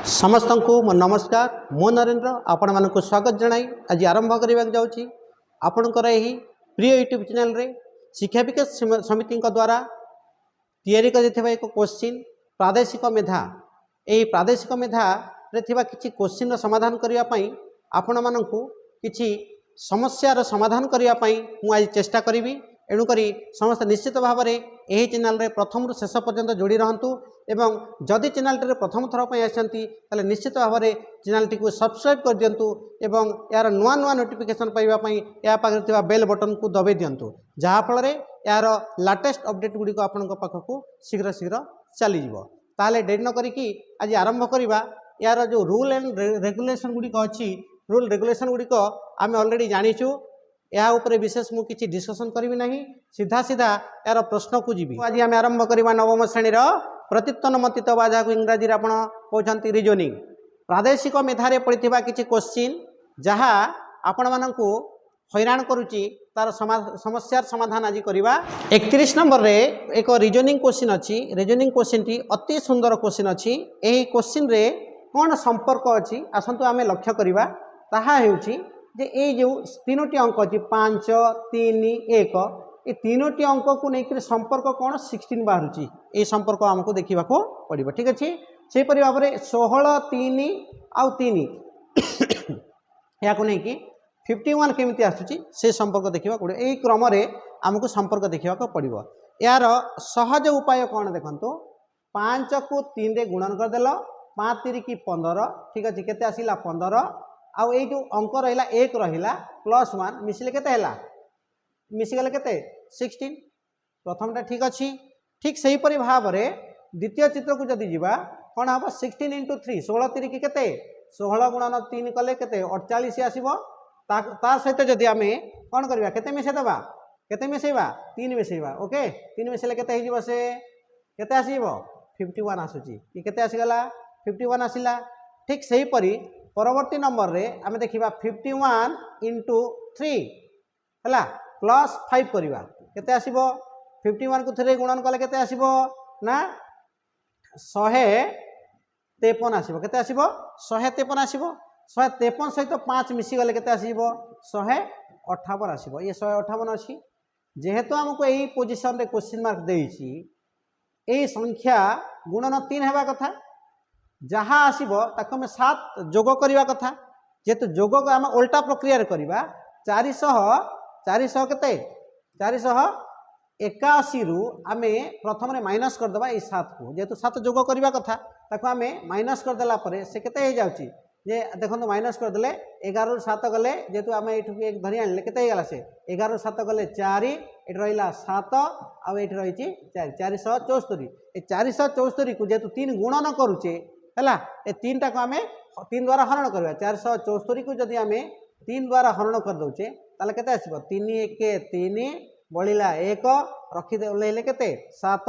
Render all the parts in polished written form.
समस्त को मो नमस्कार मो नरेंद्र आपण मानक स्वागत जनाई आज आरंभ करने जाऊँगी आपणकर यही प्रिय यूट्यूब चैनल रे शिक्षा विकास समिति द्वारा तैयारी कर एक क्वेश्चन प्रादेशिक मेधा यही प्रादेशिक मेधा रे थिबा किछि क्वेश्चन समाधान करने आपण मानक किछि समस्यार समाधान करने मु आज चेष्टा करी एणुक समस्त निश्चित भाव में यही चैनल रे प्रथम शेष पर्यंत जोड़ी रहंतु एवं जदि चैनल टे प्रथम थर पर आसती निश्चित भाव में चैनल टी को सब्सक्राइब कर दिंतु एवं यार नुआ नुआ नोटिफिकेशन पाइबापी या पाखे थिबा बेल बटन को दबाई दिंतु जहाँफल यार लाटेस्ट अपडेट गुड़िक आपण पाखक शीघ्र शीघ्र चलीज ताले डेरी न करिकी आज आरंभ करवा यार जो रूल एंड रेगुलेशन गुड़िक अच्छी रूल रेगुलेशन गुड़िक आम ऑलरेडी जानीचु या उपरे विशेष मु किछि डिस्कशन करिवि नहीं सीधा सीधा यार प्रश्न को जीवी आज आम आरंभ करवा नवम श्रेणी प्रतित्वन मतित बा जहाँ इंग्राजी आपण कहते रिजनिंग प्रादेशिक मेधारे पड़ता किछि क्वेश्चन जहाँ आपण मानकु हैरान करुच्ची तार समस्यार समाधान आज करवा 31 नंबर रे एक रिजनिंग क्वेश्चन अच्छी रिजनिंग क्वेश्चन टी अति सुंदर क्वेश्चन अच्छी यही क्वेश्चन रे कौन संपर्क अच्छी आसतु आम लक्ष्य करवा ताहा हेउची जे ये जो तीनोटी अंक अच्छी 5 3 1 ये तीनोटी अंक को लेकर संपर्क कौन 16 बाहर ये संपर्क आमको देखा पड़ो ठीक अच्छे से भाव में 16 3 आउ 3 या नहीं 51 केमी आसूँ से संपर्क देखा पड़ो यही क्रम आमको संपर्क देखा पड़ो यार सहज उपाय कौन देखो 5 को 3 रे गुणन करदेल 5 3 की 15 ठीक अच्छे केते आसिला 15 आउ ये जो अंक रहा 1 रहा +1 मिसिले केते हला मिसिगले केते 16 प्रथमटा ठीक अच्छी ठीक से भाव में द्वितीय चित्र को जदि जीवा कौन हम 16 × 3 16 3 की केते 16 गुणन 3 कले केते 48 आसीबो ता सहित जदि आम कौन करवा केते मिसेदेबा केते मिसेबा 3 मिसेबा ओके 3 मिसेले केते हिजिबो से केते आसीबो 51 आसुची कि केते आसीगला 51 आसिला ठीक सही परी परवर्ती नंबर रे आम देखिबा 51 × 3 हला +5 करवा केते आसीबो 51 को 3 गुणन कले केते आसीबो ना 153 आसीबो केते आसीबो 153 आसीबो 153 सहित 5 मिसी गले केते आसीबो 158 आसीबो ये 158 अछि जेहेतु हमको यही पोजीशन रे क्वेश्चन मार्क देइछि एही संख्या गुणन 3 हेबा कथा जहाँ आसीबो ताको में 7 जोग करबा कथा जेतु जोग को हम उल्टा प्रक्रिया रे करबा 400 केते 481 रु आम प्रथम माइनस करदे ये 7 को जेहेतु 7 जोग करबा कथा ताको आम माइनस करदेला परे से केते हो जाउची जे देखो माइनस करदे 11 रु 7 गले जेहेतु आम ये एक धरी आनले केते गला से 11 रु 7 गले 4 ये रहा 7 आउ ये रही 474 ये 474 को जेहेतु 3 गुणन करुचे है ये 3 टाक आम 3 द्वारा हरण करवा 474 को जदि आम 3 द्वारा हरण कर दौचे ताले केते आसीबो 3 1 3 बलिला 1 रखी ओल्ले केते 7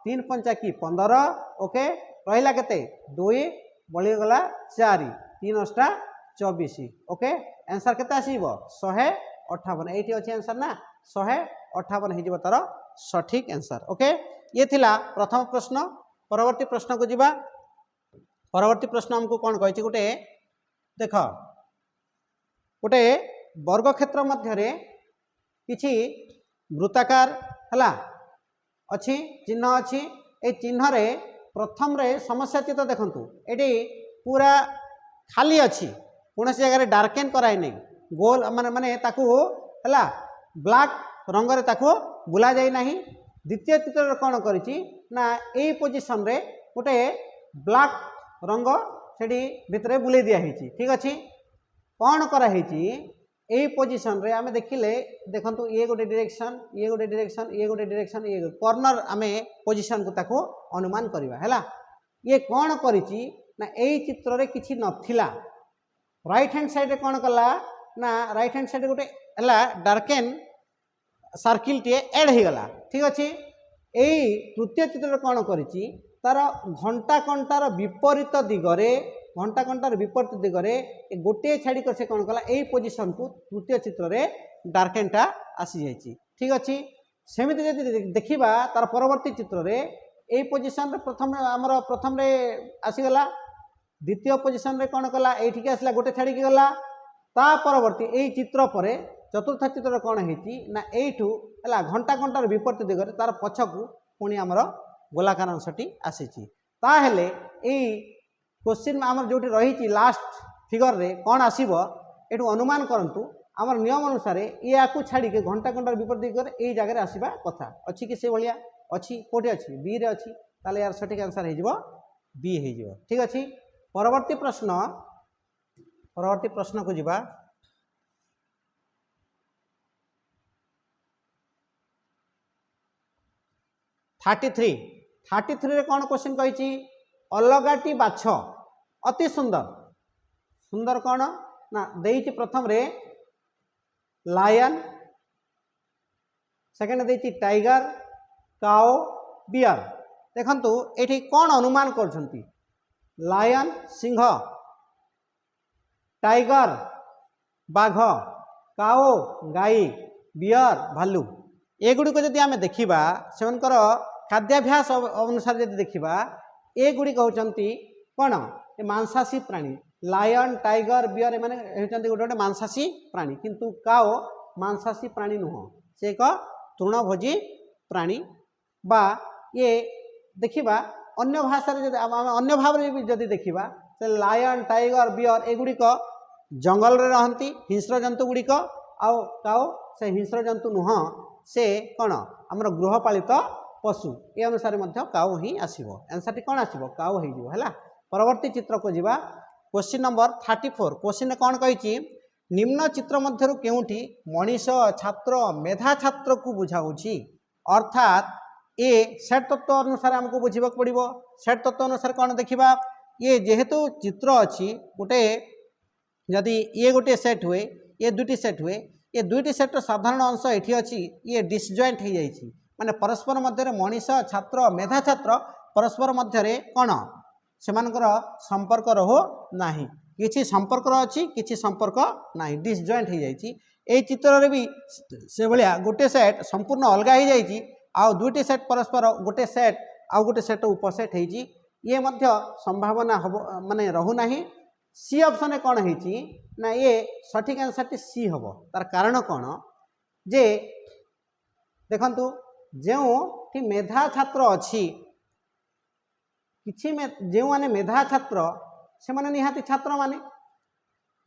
3 5 की 15 ओके रहिला केते 2 बली गला 4 3 8 24 ओके आंसर केते आसीबो 158 एठी अछि आंसर ना 158 हे जिवो तार सठिक आंसर ओके ये थिला प्रथम प्रश्न परवर्ती प्रश्न को जिबा परवर्ती प्रश्न हमको कौन कही गोटे देख गोटे वर्ग क्षेत्र मध्य किछि वृत्ताकार हला अच्छी चिन्ह अच्छी ए चिन्ह रे प्रथम रे समस्या चित्र देखंतु एटी पूरा खाली अच्छी कौन जगह डार्केन कराई नहीं गोल माने माने ताकू हला ब्लैक रंग रे ताकू बुला जाई नहीं द्वितीय चित्र कौन करिछि ना ए पोजीशन रे गोटे ब्लैक रंग सेठी भितरे बुले दिया है ठीक अच्छे कौन कराई यही पोजीशन रे आम देखिले देखंतु ये गोटे डायरेक्शन ये गोटे डायरेक्शन ये गोटे डायरेक्शन ये कॉर्नर आम पोजीशन को ताको अनुमान करवा है ये कौन करिछि ना यही चित्र रे किछि नथिला राइट हैंड साइड रे कौन कला ना राइट हैंड साइड गोटे है डार्केन सर्किल टे एड हो गला ठीक अच्छे यही तृतीय चित्र कौन करिछि तार घंटा कंटार विपरीत दिगरे घंटा कंटार विपरीत दिगरे गोटे छाड़ी कर से कौन कला यही पोजीशन को तृतीय चित्र रे डार्केनटा आसी जाइछि ठीक अच्छे सेमिति जदि देखिबा तार परवर्ती चित्र रे यही पोजीशन रे प्रथम आमर प्रथम रे आसीगला द्वितीय पोजिशन रे कौन कला ये आसला गोटे छाड़ी गला ता परवर्ती यही चित्र पर चतुर्थ चित्र कौन होती ना यू है घंटा घंटार विपरीत दिगरे तार पछकू पुणी आमर गोलाकार अंशटी आसी ताहेले यही क्वेश्चन आमर जो रही लास्ट फिगर रे कौन आसीबो एठू अनुमान करंतु आमर नियम अनुसार या छाड़ी के घंटा घंटार विपरीत दिगरे यही जगह आसवा कथा अच्छी कि से भाया अच्छी कोटे अच्छी बी रे अच्छी ताले यार सठिक आंसर हो बी हो ठीक अच्छे। परवर्ती प्रश्न को जीवा 33 रे कौन क्वेश्चन कही अलगाटी बाछ अति सुंदर सुंदर कौन ना देइछि प्रथम रे लायन सेकेंड देइछि टाइगर काओ बियर देखंतु एठी कौन अनुमान करछंती लायन सिंह टाइगर बाघ काओ गाई बियर भालू एगुड़ी को जदि आमे देखिबा सेमनकर खाद्याभ्यास अनुसार जदि देखिबा एगुड़ी होचंती कौन मांसाशी प्राणी लायन टाइगर बियर माने होचंती गोटे गोटे मांसाशी प्राणी किंतु काओ मांसाशी प्राणी नुह से एक तृणभोजी प्राणी बा ये देखिबा अन्य भाषा रे अन्य भाव रे जदि देखिबा से लायन टाइगर बियर एगुड़िक जंगल रे रहंती हिंस्र जंतु गुड़िक आउ काओ से हिंस्र जंतु नुह से कौन आमर गृहपालित पशु ये अनुसार काऊ ही आसो आंसर टी कौन आसो काऊ हो परवर्ती चित्र को जीवा क्वेश्चन नंबर 34 क्वेश्चन कौन कही निम्न चित्र मध्यरु केउठी मनीष छात्र मेधा छात्र को बुझाऊँगी अर्थात ये सेट तत्व अनुसार आमको बुझा पड़ो सेट तत्व अनुसार कौन देखा ये जेहेतु चित्र अच्छी गोटे जदि ये गोटे सेट हुए ये दुटी सेट हुए ये दुईटी सेट्र साधारण अंश ये अच्छी ये डिसजॉइंट हो जाइए माने परस्पर मध्य मनीष छात्र मेधा छात्र परस्पर मध्य कौन से संपर्क रहो नाही किछि संपर्क अच्छी किछि संपर्क नाही डिसजॉइंट हो जाइए चित्र भी से भाया गोटे सेट संपूर्ण अलग हो जाइए आउ दुईटी सेट परस्पर गोटे सेट आउ गोटे सेट उपसेट होइछि ये मध्य संभावना हम माने रहू नाही सी ऑप्शन कौन होइछि ना ये सठिक आंसर टी सी हम तार कारण कौन जे देखंतु जो मेधा छात्र अच्छी किछि जो माने मेधा छात्र से माने निहाती छात्र माने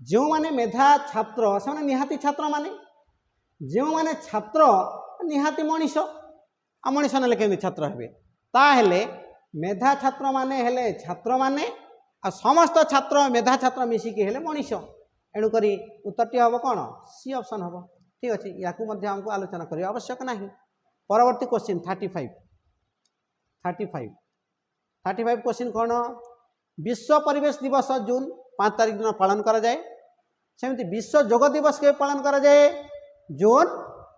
जो माने मेधा छात्र से माने निहाती छात्र माने जो माने छात्र निहाती मनीष आ मनीष नेले केमि छात्र हेबे ताहेले मेधा छात्र माने हेले छात्र माने आ समस्त छात्र मेधा छात्र मिसिकी हेले मनीष एणुकरी उत्तरटी हम कौन सी ऑप्शन हम ठीक अच्छे या हमको आलोचना करने आवश्यक नहीं। परवर्ती क्वेश्चन 35 क्वेश्चन कौन विश्व परिवेश दिवस जून 5 तारिख दिन पालन करा जाए सेमती विश्व योग दिवस के पालन करा जाए जून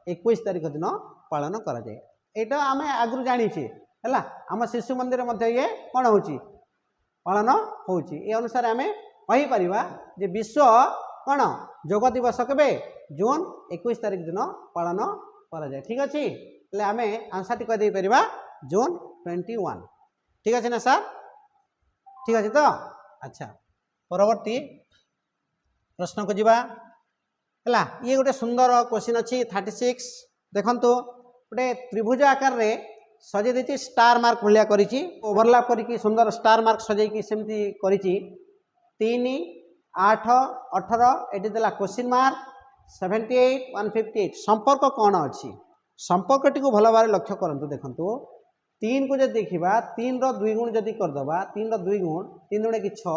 21 तारिख दिन पालन करा जाए एटा आमे आगु जानिछे हैला आम शिशु मंदिर मध्य ये कौन होची पालन होची ए अनुसार आमे कहि परिबा जे विश्व कौन योग दिवस केबे जून 21 तारिख दिन पालन करा जाए ठीक अच्छे आम आंसर टी कह पारिबा जून 21 ठीक अच्छे ना सर ठीक अच्छे तो अच्छा परवर्ती प्रश्न को जीवा है ये गोटे सुंदर क्वेश्चन अच्छी 36 देखंतु गोटे त्रिभुज आकार रे सजे देती स्टार मार्क भाया करी ओवरलैप करी सुंदर स्टार मार्क सजेकी सेमती करी 3 8 18 एटी देला क्वेश्चन मार्क 78 158 संपर्क कौन अच्छी संपर्क टी भल भाव लक्ष्य करंतु देखंतु 3 को जब देखा 3 रो 2 गुण जदि करदबा 3 रो 2 गुण 3 गुणे कि 6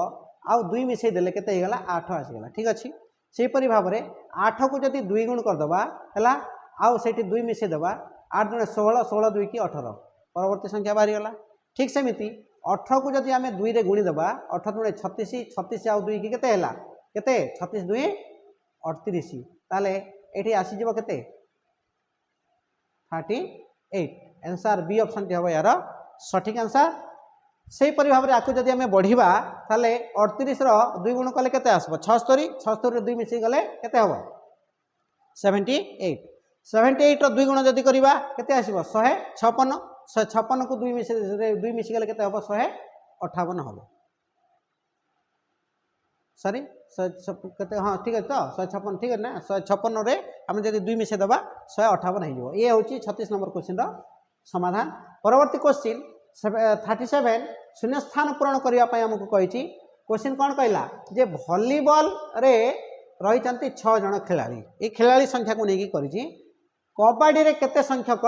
आउ 2 मिसई देले केते हेगला 8 आसीगला ठीक अच्छे से परि भाव में 8 को जदि 2 गुण करदबा हैला आउ सेठी 2 मिसई देबा 8 गुणे 16 16 2 की 18 परवर्ती संख्या बाहरी गला ठीक सेमिति 18 को जदि आमे 2 रे गुणी देबा 18 गुणे 36 36 आउ 2 की केते हैला केते 36 2 38 ताले एठी आसी जिवो केते 38 आंसर बी ऑप्शन टी हम यार सठिक आंसर से परि भाव में आपको जदि आमे बढ़िबा ताले 38 रो 2 गुण कले केते आसबो 76 76 रे 2 मिसई गले केते हबो 78 78 रो 2 गुण जदि करिबा केते आसीबो 156 156 को 2 मिसई गले केते हबो 158 हबो सॉरी 156 हाँ ठीक है तो 156 ठीक है ना 156 रे आम जब 2 मिसे दबा 158 हो ये हूँ 36 नंबर क्वेश्चन समाधान। परवर्ती क्वेश्चन 37 शून्य स्थान पूरण करने आमको कही क्वेश्चन कौन कहला जे वॉलीबॉल रे रही 6 जन खिलाड़ी ये खिलाड़ी संख्या को लेकिन करी कबड्डी रे केते संख्यक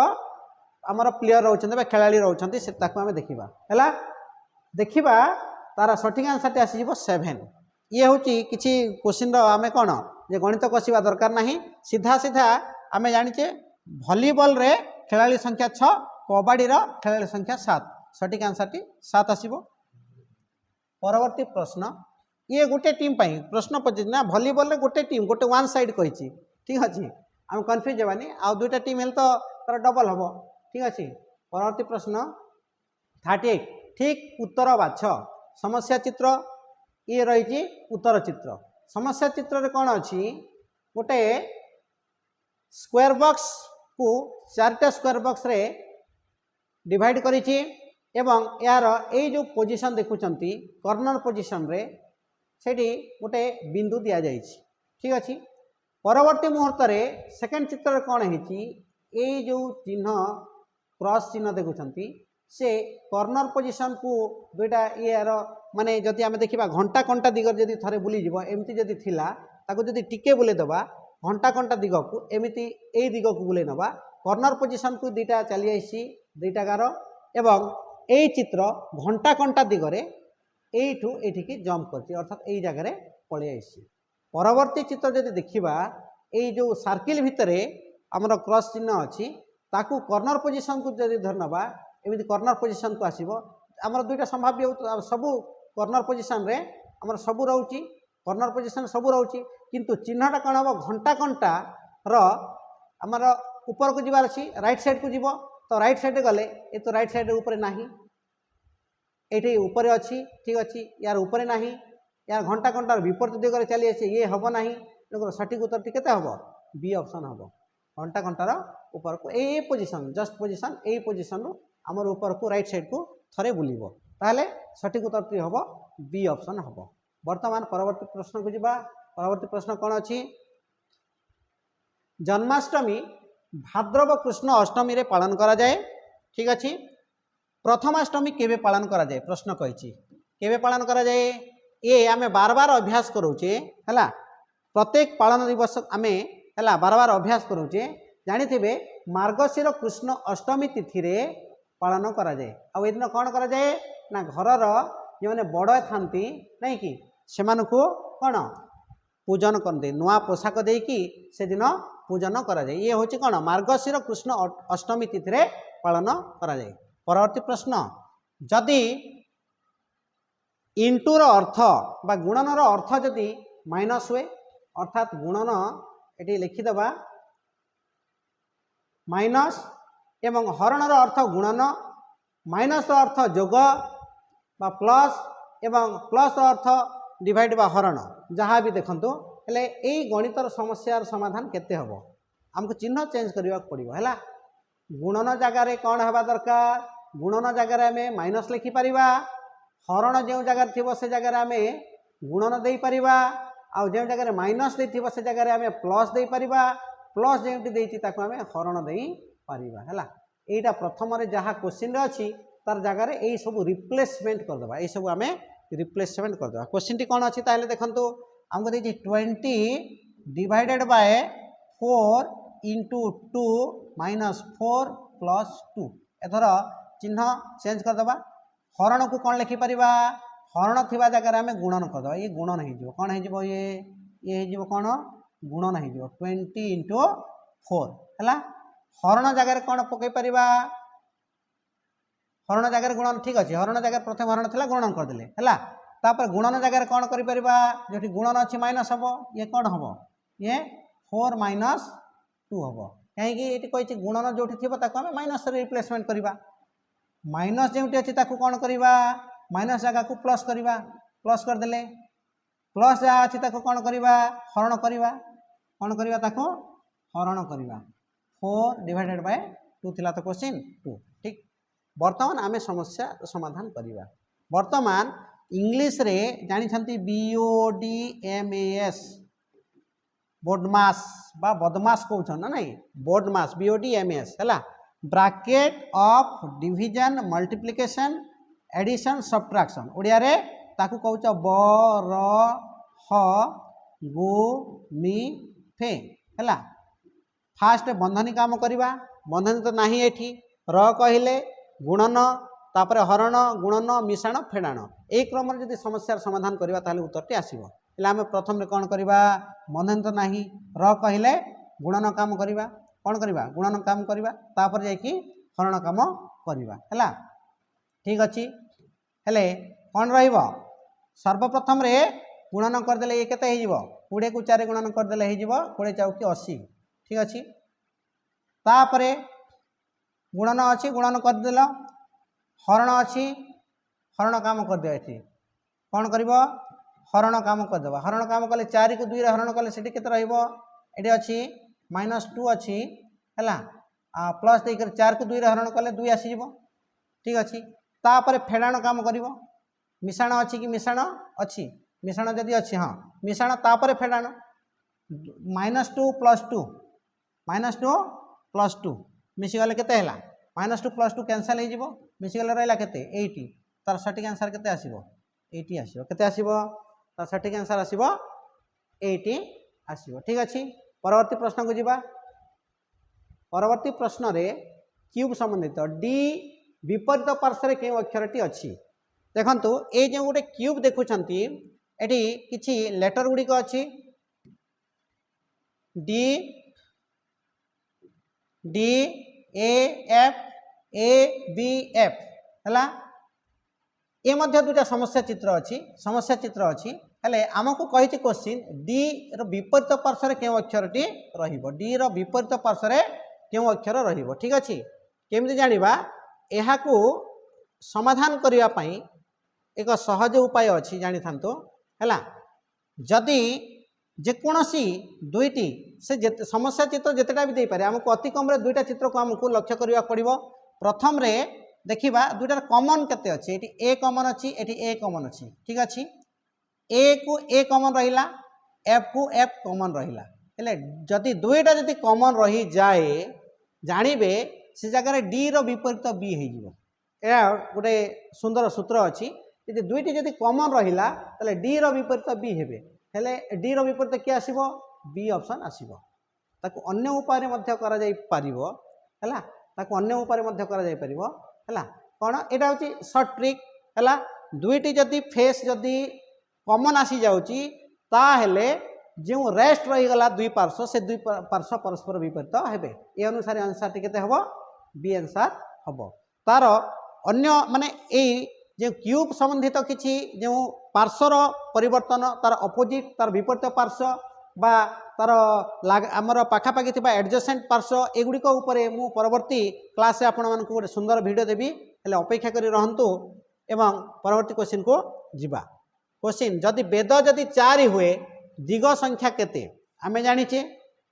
आमर प्लेयर रोचे खेलाड़ी रोचे से आम देखा है देखा तार सठिक आंसर टी आसीज 7 ये हूँ किसी क्वेश्चन आम कौन जे गणित कषा दरकार ना सीधा सीधा आम जाचे भलीबल रे खेलाड़ी संख्या 6 कबड्डी खेलाड़ी संख्या 7 सठिक आंसर टी 7 आसीबो। परवर्ती प्रश्न ये गोटे टीम प्रश्न पचार ना भलीबल रे गोटे टीम गोटे वन साइड कही ठीक अच्छे आम कन्फ्यूज हेबानी आउ दुईटा टीम हेल्ले तो तार डबल हम ठीक अच्छे। परवर्ती प्रश्न 38 ठीक उत्तर बाछ समस्या चित्र ये रही उत्तर चित्र समस्या चित्र रे कौन अच्छी गोटे स्क्वायर बॉक्स को 4टा स्क्वायर बॉक्स रे डिवाइड करिछि एवं यार ये जो पोजीशन देखुचंती कॉर्नर पोजीशन रे सेठी गोटे बिंदु दिया जाइछि ठीक अच्छे। परवर्ती मुहूर्त रे सेकंड चित्र रे कौन है ये जो चिन्ह क्रॉस चिन्ह देखुचंती से कॉर्नर पोजीशन को दुईटा यार माने जदि आम देखा घंटा कंटा दिग जदि थे बुलीज एमती जदि थिला ताको जदि टिके बुले दबा घंटा कंटा दिग को एमती ए दिग को बुले नवा कॉर्नर पोजीशन को दुईटा चली आसी दुईटा गार एवं यही चित्र घंटा कंटा दिगरे एठू एठिकी जंप करछि अर्थात यही जगह पलि आसी। परवर्ती चित्र जदि देखिबा एई जो सर्किल भितरे आमर क्रॉस चिन्ह अच्छी ताकू कॉर्नर पोजीशन को जदि धरनबा एमती कॉर्नर पोजीशन को आसीबो आमर दुईटा संभाव्य सबू कॉर्नर पोजीशन रे आमर सबू रोची कॉर्नर पोजीशन सबू रोची किंतु चिन्हटा कौन हम घंटा कंटा आमर ऊपर को जीवार अच्छी राइट साइड को जीव तो राइट साइड गले ये तो राइट साइड ऊपर नाही ये ऊपर अच्छी ठीक अच्छी यार ऊपर नाही यार घंटा कंटार विपरीत दिगरे चली आसी ये हम ना सठिक उत्तर टी केते हम बी ऑप्शन हम घंटा कंटार ऊपर को ए position just position A position रु आमर ऊपर को राइट साइड को थरे बुलिबो ताहले सठिक उत्तर टी हम बी ऑप्शन हम। वर्तमान परवर्ती प्रश्न को जीवा। परवर्ती प्रश्न कौन अच्छी जन्माष्टमी भाद्रव कृष्ण अष्टमी रे पालन करा जाए ठीक अच्छे। प्रथमाष्टमी केबे पालन करा जाए प्रश्न कही केबे पालन करा जाए ये आमे बार बार अभ्यास करूचे है प्रत्येक पालन दिवस आमे है बार बार अभ्यास करूचे जानी मार्गशीर कृष्ण अष्टमी तिथि रे पालन करा जाए आ दिन कौन करा जाए ना घरर जो मैंने बड़ थांती नहीं कि से कौन पूजन करते नुआ पोशाक देकी से दिन पूजन करा जाए ये हूँ कौन मार्गशीर कृष्ण अष्टमी तिथि रे पालन करा जाए। परवर्ती प्रश्न जदि इंटूर अर्थ बा गुणनर अर्थ जदि माइनस हुए अर्थात गुणन ये लिखिदबा माइनस एवं हरणर अर्थ गुणन माइनस अर्थ जोग बा प्लस एवं प्लस अर्थ डिवाइड बा हरण जहाँ भी देखंतु हेले एई गणितर समस्यार समाधान केते हबो हमको चिन्ह चेंज करने पड़ो है गुणन जगार कौन हवा दरकार गुणन जगार आम माइनस लिखिपर हरण जो जगार थी से जगार आम गुणन दे पारिबा आउ जो जगह माइनस थी से जगार आम प्लस दे पारिबा प्लस जो आम हरण दे पारिबा है यहीटा प्रथम जहाँ क्वेश्चन अच्छी तार जगार यही सब रिप्लेसमेंट करदे यही सब आम रिप्लेसमेंट करदे क्वेश्चन टी कौन अच्छी ताहले देखंतु हमको देखिए 20 divided by 4 into 2 minus 4 plus 2 एथर चिन्ह चेंज करदे हरण को कौन लिखिपर हरण थी जगह आम गुणन करदे ये गुणन हो कौन हो ये हो कौन गुणन हो 20 इंटू 4 है हरण जगह कौन पकई पार हरण जगह गुणन ठीक अच्छे हरण जगह प्रथम हरण थी गुणन करदे है तापर गुणन जगह कौन कर जो गुणन अच्छी माइनस हम ये कौन हम ये 4 माइनस 2 हम कहीं कही गुणन जो थी आम माइनस रिप्लेसमेंट करवा माइनस जो अच्छी कौन करवा माइनस जगह को प्लस करवा प्लस करदे प्लस जहाँ अच्छी कौन करवा हरण करवा कौन करवा हरण करवा 4 डिवाइडेड बाय 2 थिला तो क्वेश्चन 2 ठीक। वर्तमान आमे समस्या समाधान करवा वर्तमान इंग्लिश रे जानी BODMAS बोडमास बा बदमास कहउछन ना नहीं बोडमास BODMAS हैला bracket of division multiplication addition subtraction Odia रे ताकू कहउछ ब र ह गु मि फे हैला फास्ट बंधनी काम करवा बंधनी तो नाही एठी र कहिले गुणन तापर हरण गुणन मिश्रण फेडाण ए क्रम जदि समस्या समाधान करवा ताले उत्तरटी आसीबो एला हम प्रथम रे कोन करवा बंधनी तो नाही र कहिले गुणन काम करवा कोन करवा गुणन काम करवा तापर जाई कि हरण काम करवा हैला ठीक अछि हेले कोन रहइबो सर्वप्रथम रे गुणन कर देले ए केते हे जिवो 20 को 4 गुणन कर देले हे जिवो 20 चौकी 80 ठीक अछि तापरे गुणन अछि गुणन कर देला हरण अछि हरण काम कर दे एठी कोन करबो हरण काम कर देबा हरण काम कले 4 को 2 रे हरण कले सेठी केते रहइबो एठी अछि -2 अछि हैला प्लस देकर 4 को 2 रे हरण कले 2 आसी जिवो ठीक अछि तापरे फेडाण काम करबो मिश्रण अछि कि मिश्रण अछि मिश्रण जदि अछि हां मिश्रण तापरे फेडाण -2 + 2 -2 + 2 मिसी गले केते हैला -2 + 2 कैंसिल हे जिवो मिसी गले रहला केते 80 तार सटीक आंसर केते आसीबो 80 आसीबो केते आसीबो तार सटीक आंसर आसीबो 80 आसीबो ठीक अछि परवर्ती प्रश्न को जिबा परवर्ती प्रश्न रे क्यूब संबंधित डी विपरीत पार्श्व रे के अक्षरटी अछि देखंतु ए जे गोटे क्यूब देखुछंती एटी किछि लेटर गुडी को अछि D D A F A B F हैला ए मध्य दुटा समस्या चित्र अछि हेले आमको कहिति क्वेश्चन डी रो विपरीत पार्श्व रे के अक्षरटी रहिबो डी रो विपरीत पार्श्व रे के अक्षर रहिबो ठीक अछि केमति जानिबा एहाकू समाधान करिया पई एक सहज उपाय अछि जानि थांतो हैला जदि जेकोसी दुईटी से समस्या चित्र जितेटा भी दे पारे हमको अति कम रे दुईटा चित्र को हमको लक्ष्य करबा पड़िबो प्रथम रे देखिबा दुईटार कॉमन केते अछि एटी ए कॉमन अछि एटी ए कॉमन अछि ठीक अछि ए को ए कॉमन रहिला एफ को एफ कॉमन रहिला हेले जदि दुईटा जदि कॉमन रही जाए जानिबे से जगह रे डी रो विपरीत बी हे जिवो ए गोटे सुंदर सूत्र अछि यदि दुईटी जदि कॉमन रहिला तले डी रो विपरीत बी हेबे हेले डी रो विपरीत के आसीबो बी ऑप्शन आसीबो ताको अन्य उपाय रे मध्य करा जाई पारिबो हैला ताको अन्य उपाय रे मध्य करा जाई पारिबो हैला कोन एटा होची शॉर्ट ट्रिक हैला दुईटी जदि फेस जदि कॉमन आसी जाउची ता हेले जे रेस्ट रही गला दुई पार्श्व से दुई पार्श्व परस्पर विपरीत हेबे ए अनुसार आंसर टी केते हबो बी आंसर हबो तार अन्य माने ए जे क्यूब संबंधित किछि जे पार्श्वर परिवर्तन तार अपोजिट तार विपरीत पार्श्व बा तार आमर पाखापाखि थिबा एडजसेंट पार्श्व एगुड़िक उपरे मु परवर्ती क्लास रे आपण मानकु गोटे सुंदर वीडियो देबी हेले अपेक्षा करी रहंतु एवं परवर्ती क्वेश्चन को जिबा क्वेश्चन जदि वेद जदि 4 हुए दिग संख्या केते आमे जानिचे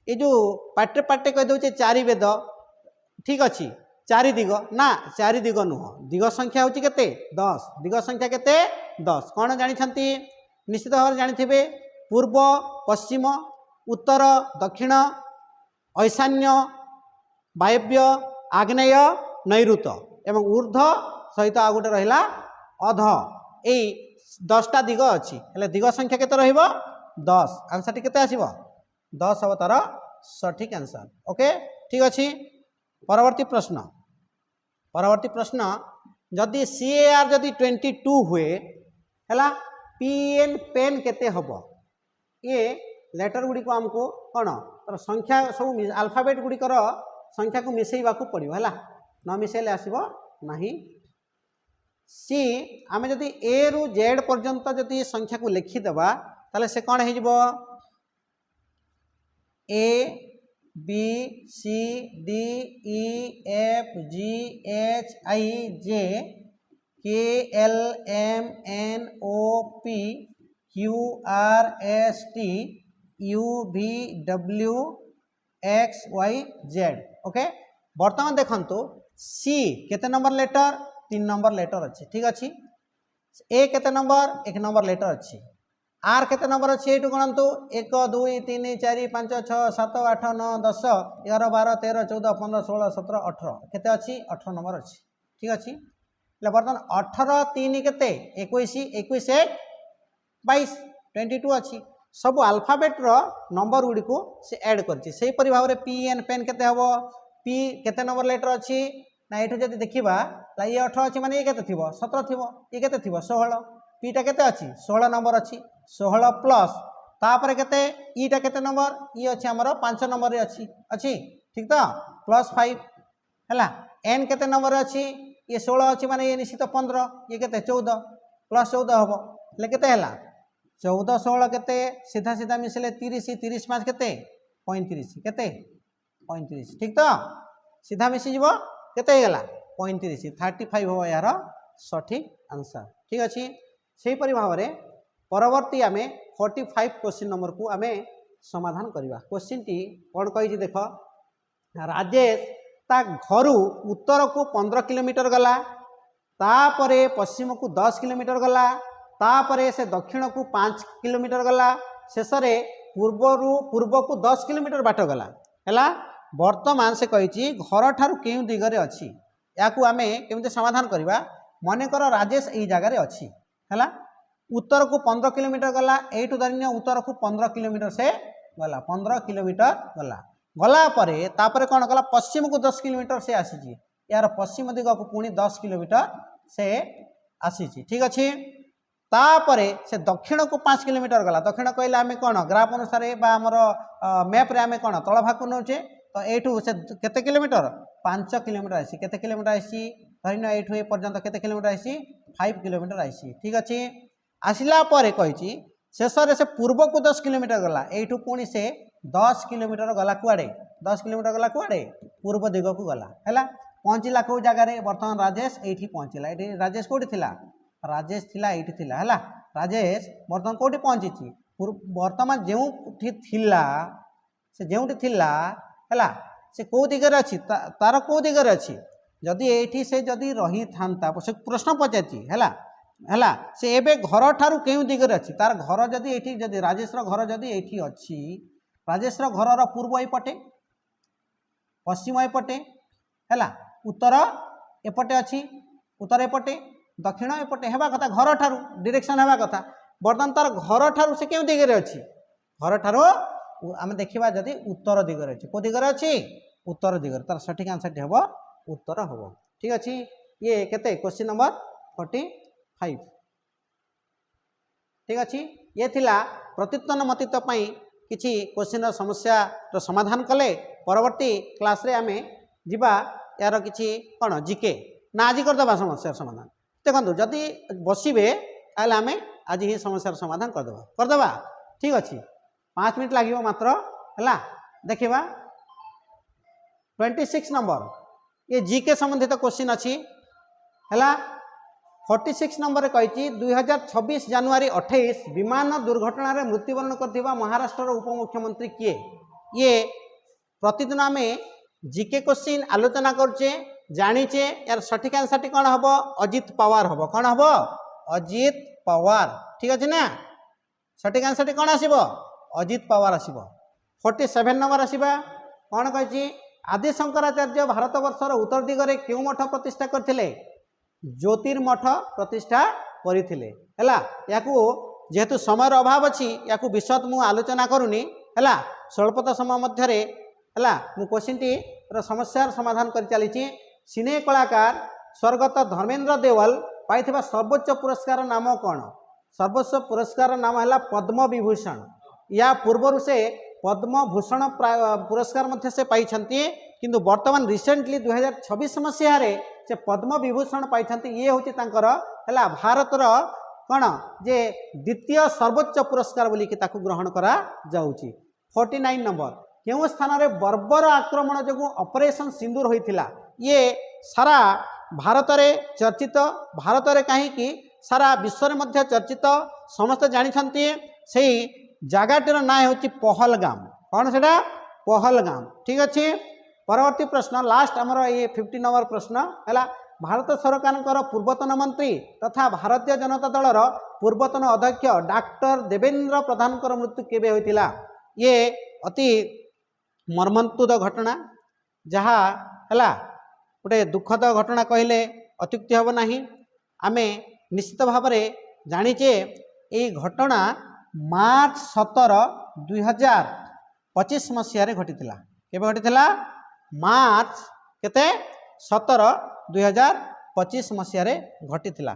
ए जो पाटे पाटे कह दउचे 4 वेद ठीक अछि 4 दिग ना 4 दिग नुह दिग संख्या होची केते 10 दिग संख्या केते 10 कोन जानि छंती निश्चित भाव जानिथिबे पूर्व पश्चिम उत्तर दक्षिण ईशान्य वायव्य आग्नेय नैऋत एवं ऊर्ध्व सहित आ गोटे रहिला अध ए 10टा दिग अछि हेले दिग संख्या केते रहिबो 10 आंसर टी केते आसीबो 10 हबो तार सठिक आंसर ओके ठीक अछि परवर्ती प्रश्न जदि CAR जदि 22 हुए हैला PN पेन केते हबो ये लेटर गुडी को हमको कोन तर संख्या सब अल्फाबेट गुडी कर संख्या को मिसेइबा को पड़िबो हैला न मिसेले आसीबो नाही सी आमे जदि ए रु जेड पर्यंत जदि संख्या को लिखि देबा ताले से कोन हे जिवो A B C D E F G H I J K L M N O P Q R S T U V W X Y Z okay बर्तमान देखंतु सी केते नंबर लेटर 3 नंबर लेटर अच्छी ठीक अच्छी ए केते number 1 number letter अच्छी are केते number अच्छी ये गणतु 1 2 3 4 5 6 7 8 9 10 11 12 13 14 15 16 17 18 केते अच्छी 18 नंबर अच्छी ठीक अच्छी बर्तमान 18 3 केते 21 21 1 22 22 अच्छी सब आल्फाबेट रो नंबर गुडी को से ऐड करछि सेही परि भाव रे पी एन पेन केते हबो पी केते नंबर लेटर अच्छी ना एठो जदि देखिबा ला ये 18 अच्छी माने ये केते थिबो 17 थिबो ये केते थिबो 16 पी टा केते अच्छी 16 नंबर अच्छी 16 प्लस तापर केते ई टा केते नंबर ई अच्छी हमर 5 नंबर रे अच्छी अच्छी ठीक तो प्लस 5 हला एन केते नंबर अच्छी ये 16 अच्छी माने ये निश्चित 15 ये केते 14 प्लस 14 हबो ले केते हला 14 16 केते सीधा सीधा मिसले 30 30 5 केते 35 केते 35 ठीक तो सीधा मिसी जीवो केते हेला 35 35 हो यार सठिक आंसर ठीक अछि सेही परि भाव रे परवर्ती आमे 45 क्वेश्चन नंबर को आमे समाधान करिवा क्वेश्चन टी कोन कहि देख राजेश ता घरु उत्तर को 15 किलोमीटर गला तापरे पश्चिम को 10 किलोमीटर गला तापरे से दक्षिण को 5 किलोमीटर गला शेष पूर्व को 10 किलोमीटर बाट गला हैला वर्तमान से कही घर ठारू केउ दिगरे अच्छी या आमे केमते समाधान करवा मन कर राजेश यही जगार अच्छी हैला उत्तर को 15 किलोमीटर गला एठू धरने उत्तर को 15 किलोमीटर से गला 15 किलोमीटर गला गला परे तापरे कौन गला पश्चिम को 10 किलोमीटर से आसी यार पश्चिम दिग को पुणी 10 किलोमीटर से आसी ठीक अच्छे तापरे से दक्षिण को 5 किलोमीटर गला दक्षिण कहले आम कौन ग्राफ अनुसार आमर मैप रे आम कौन तल भाग को नौचे तो एठू से केते किलोमीटर 5 किलोमीटर आसी केते किलोमीटर आसी धरिन एठू ए पर्यंत केते किलोमीटर आसी 5 किलोमीटर आसी ठीक अच्छे आसिला परे कही शेष से पूर्व को 10 किलोमीटर गला एठू पुणी से 10 किलोमीटर गला कुआड़े 10 किलोमीटर गला कुआड़े पूर्व दिग को गला हैला पहुँचला कौ जगार बर्तमान राजेश एठी पहुँचला ये राजेश कौटी थिला राजेश थिला एठी थिला हैला राजेश बर्तमान कौटी पहुँची बर्तमान जोठी थिला से जोठी थिला हैला से कौ दिगरे अच्छी तार कौ दिगरे अच्छी जदि एठी से जदि रही थांता से प्रश्न पचारची हैला हैला से एबे घर ठारू केउ दिगरे अच्छी तार घर जदि एठी जदि राजेश रो घर जदि एठी अच्छी राजेश रो घर रो पूर्व एपटे पश्चिम एपटे हैला उत्तर एपटे अच्छी उत्तर एपटे दक्षिण एपटे हेबा कथा घर ठारू डायरेक्शन हेबा कथा बर्तमान तार घर ठारू से केउ दिगरे अच्छी घर ठारू आम देखा जदि उत्तर दिगरे अच्छी को दिगरे अच्छी उत्तर दिगरे तार सठिक आंसर टी हबो उत्तर हबो ठीक अच्छी ये केते क्वेश्चन नंबर 45 ठीक अच्छी ये थिला प्रत्युत्पन्न मतित्व पई किछि क्वेश्चन समस्या रो समाधान कले परवर्ती क्लास रे आमे जिबा यार किछि कोन जीके ना आज करदबा समस्या समाधान देखो जदि बसबे ताले आमे आज ही समस्या समाधान करदबा ठीक अच्छी 5 मिनट लगे मात्र है देखा 26 नंबर ये जीके संबंधित क्वेश्चन अच्छी है 46 नंबर कही 2026 जनवरी 28 विमान दुर्घटना रे मृत्युवरण कर महाराष्ट्र उपमुख्यमंत्री किए ये प्रतिदिन आम जीके क्वेश्चन आलोचना करचे जानीचे यार सठिक आंसर कौन हम अजित पवार हम कौन हम अजित पवार ठीक अच्छे ना सठिक आंसर कौन आसब अजित पवार आसब 47 नंबर आसवा कौन कही आदि शंकराचार्य भारत वर्षर उत्तर दिगरे क्यों मठ प्रतिष्ठा करथिले ज्योतिर्मठ प्रतिष्ठा करथिले हैला याकू जेहेतु समय अभाव अछि याकू विशद मु आलोचना करूनी हैला स्वल्पता समय मध्य हैला मु क्वेश्चन टी समस्यार समाधान कर चली सिने कलाकार स्वर्गत धर्मेंद्र देवल पाइथिबा सर्वोच्च पुरस्कार नाम कौन सर्वोच्च पुरस्कार नाम है पद्म विभूषण या पूर्वर से पद्म भूषण पुरस्कार मध्य से पाई किंतु वर्तमान रिसेंटली 2026 मसीह से पद्म विभूषण पाई ये हूँ है भारतर कौन जे द्वितीय सर्वोच्च पुरस्कार बोलिकी ताकू ग्रहण करा जाउची 49 नंबर क्यों स्थान में बर्बर आक्रमण जो ऑपरेशन सिंदूर होता ये सारा भारत रे चर्चित भारत रे कहीं सारा विश्व में चर्चित समस्त जानते से जगहटीर ना हूँ पहलगाम कौन से पहलगाम ठीक अच्छे परवर्ती प्रश्न लास्ट आमर ये 50 नंबर प्रश्न है भारत सरकार पूर्वतन मंत्री तथा भारतीय जनता दलर पूर्वतन अध्यक्ष डॉक्टर देवेंद्र प्रधान मृत्यु केबे होइतिला ये अति मर्मन्तुद घटना जहाँ है गोटे दुखद घटना कहले अत्युक्ति हम ना आमे निश्चित भाव में जानीचे ये घटना मार्च 17 2025 मसीह घटीला केबे घटीला मार्च केते 17 2025 मसीह घटीला।